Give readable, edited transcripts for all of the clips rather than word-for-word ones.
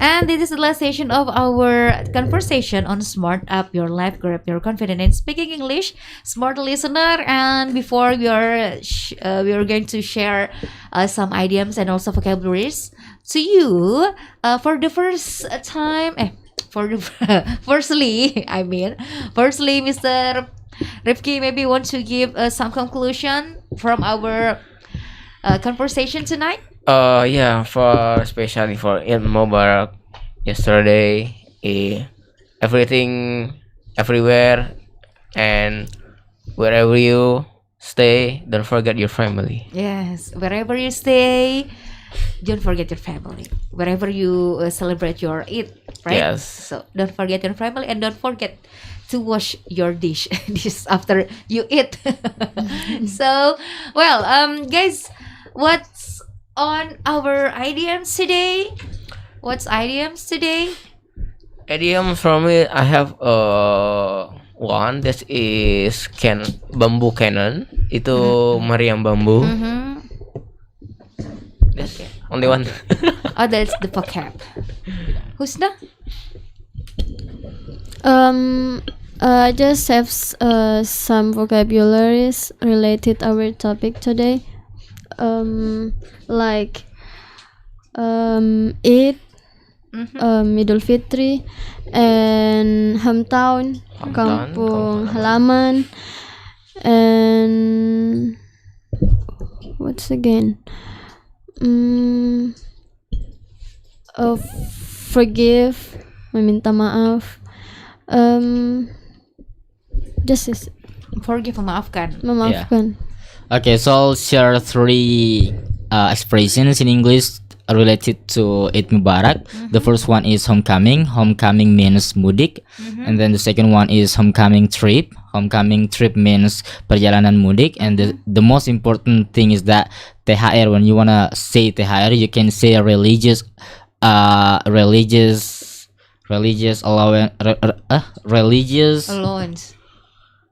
And this is the last session of our conversation on Smart Up Your Life, Grab Your Confidence in Speaking English, smart listener. And before we are going to share some idioms and also vocabularies to you for the first time. For the firstly, Mr. Rifki maybe want to give some conclusion from our conversation tonight. Yeah, for especially for Eid Mubarak yesterday, everything, everywhere, and wherever you stay, don't forget your family. Yes, wherever you stay, don't forget your family. Wherever you celebrate your Eid, right? Yes. So don't forget your family and don't forget to wash your dish after you eat. So, well, guys, what's on our idioms today? What's idioms today? Idiom from it, I have one that is bambu cannon. Itu meriam bambu. Mm-hmm. That's only one. Oh, that's the vocab. Husna? I just have some vocabularies related our topic today. Like Eid, Idul Fitri, and hometown, kampung halaman, and what's again? Forgive, meminta maaf. Just is Forgive, memaafkan. memaafkan. Okay, so I'll share three expressions in English related to Eid Mubarak. The first one is homecoming. Homecoming means mudik. And then the second one is homecoming trip. Homecoming trip means perjalanan mudik. And the most important thing is that THR, when you want to say THR, you can say religious allowance, Allowance.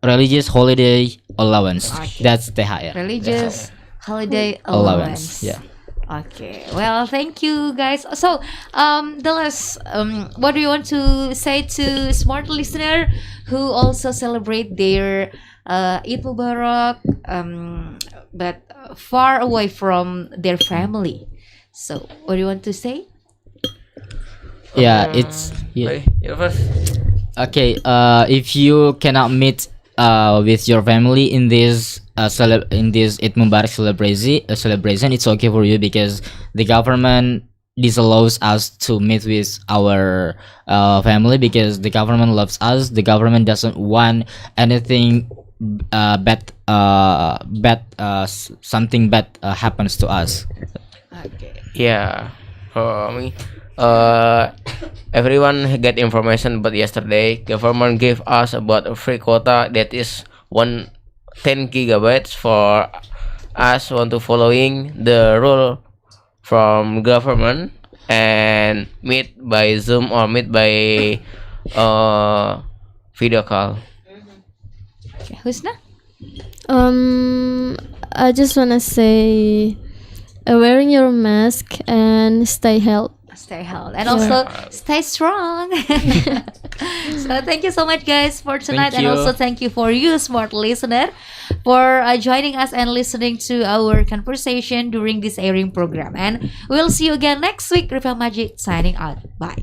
religious holiday allowance. Okay. That's THR. Religious holiday allowance. Allowance, yeah. Okay. Well, thank you guys. So, the last, what do you want to say to smart listener who also celebrate their Eid Mubarak, but far away from their family? So, what do you want to say? Yeah, it's Okay, you first. okay. If you cannot meet with your family in this in this Eid Mubarak celebration, it's okay for you because the government disallows us to meet with our family because the government loves us. The government doesn't want anything something bad happens to us. Okay. Yeah, for me, everyone get information. But yesterday, government gave us about a free quota that is 10 gigabytes for us want to following the rule from government and meet by Zoom or meet by video call. Okay. Husna? I just wanna say, wearing your mask and stay healthy. Stay healthy and also stay strong. So thank you so much guys for tonight. Thank And you. also thank you for you smart listener for joining us and listening to our conversation during this airing program. And we'll see you again next week. Rifel Majid signing out. Bye.